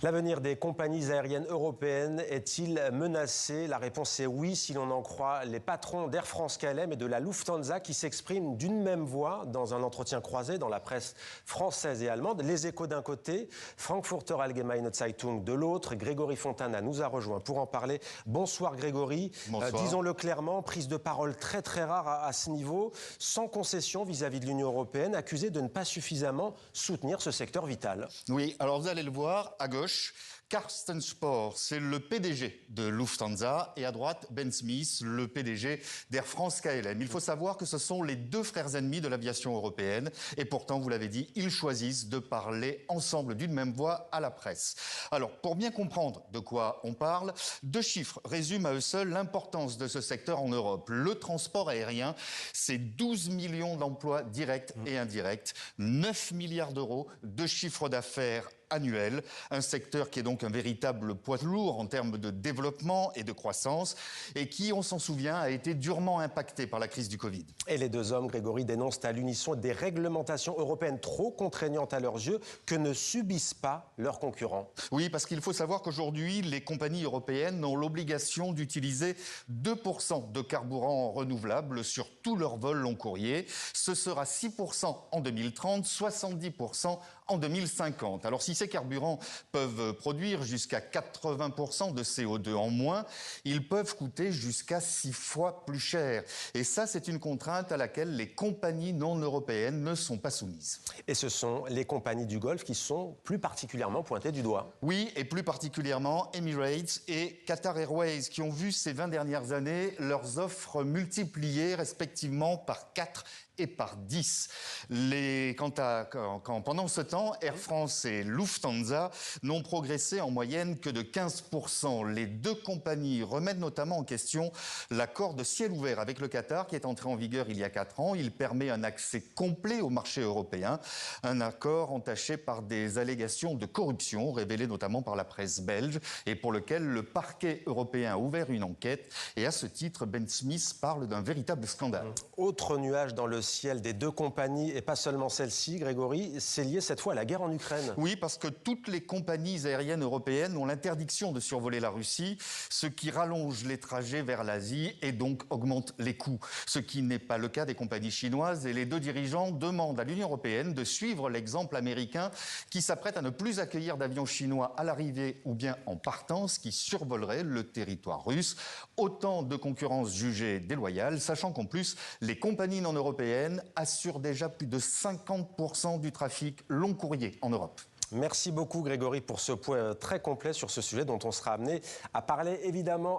L'avenir des compagnies aériennes européennes est-il menacé? La réponse est oui, si l'on en croit les patrons d'Air France-KLM et de la Lufthansa qui s'expriment d'une même voix dans un entretien croisé dans la presse française et allemande. Les Échos d'un côté, Frankfurter Allgemeine Zeitung de l'autre. Grégory Fontana nous a rejoint pour en parler. Bonsoir Grégory. Bonsoir. Disons-le clairement, prise de parole très rare à ce niveau, sans concession vis-à-vis de l'Union européenne, accusée de ne pas suffisamment soutenir ce secteur vital. Oui, alors vous allez le voir, à gauche, Carsten Spohr, c'est le PDG de Lufthansa, et à droite, Ben Smith, le PDG d'Air France-KLM. Il faut savoir que ce sont les deux frères ennemis de l'aviation européenne, et pourtant, vous l'avez dit, ils choisissent de parler ensemble d'une même voix à la presse. Alors, pour bien comprendre de quoi on parle, deux chiffres résument à eux seuls l'importance de ce secteur en Europe. Le transport aérien, c'est 12 millions d'emplois directs et indirects, 9 milliards d'euros de chiffre d'affaires annuel, un secteur qui est donc un véritable poids lourd en termes de développement et de croissance et qui, on s'en souvient, a été durement impacté par la crise du Covid. Et les deux hommes, Grégory, dénoncent à l'unisson des réglementations européennes trop contraignantes à leurs yeux que ne subissent pas leurs concurrents. Oui, parce qu'il faut savoir qu'aujourd'hui, les compagnies européennes ont l'obligation d'utiliser 2% de carburant renouvelable sur tous leurs vols long courrier. Ce sera 6% en 2030, 70% en 2050. Alors si ces carburants peuvent produire jusqu'à 80% de CO2 en moins, ils peuvent coûter jusqu'à 6 fois plus cher. Et ça, c'est une contrainte à laquelle les compagnies non européennes ne sont pas soumises. Et ce sont les compagnies du Golfe qui sont plus particulièrement pointées du doigt. Oui, et plus particulièrement Emirates et Qatar Airways qui ont vu ces 20 dernières années leurs offres multipliées respectivement par 4 et par 10. Pendant ce temps, Air France et Lufthansa n'ont progressé en moyenne que de 15%. Les deux compagnies remettent notamment en question l'accord de ciel ouvert avec le Qatar qui est entré en vigueur il y a 4 ans. Il permet un accès complet au marché européen. Un accord entaché par des allégations de corruption révélées notamment par la presse belge et pour lequel le parquet européen a ouvert une enquête. Et à ce titre, Ben Smith parle d'un véritable scandale. Autre nuage dans le ciel des deux compagnies, et pas seulement celle-ci, Grégory, c'est lié cette fois à la guerre en Ukraine. Oui, parce que toutes les compagnies aériennes européennes ont l'interdiction de survoler la Russie, ce qui rallonge les trajets vers l'Asie et donc augmente les coûts. Ce qui n'est pas le cas des compagnies chinoises, et les deux dirigeants demandent à l'Union européenne de suivre l'exemple américain qui s'apprête à ne plus accueillir d'avions chinois à l'arrivée ou bien en partance qui survoleraient le territoire russe. Autant de concurrence jugée déloyale, sachant qu'en plus, les compagnies non européennes assure déjà plus de 50% du trafic long courrier en Europe. Merci beaucoup Grégory pour ce point très complet sur ce sujet dont on sera amené à parler évidemment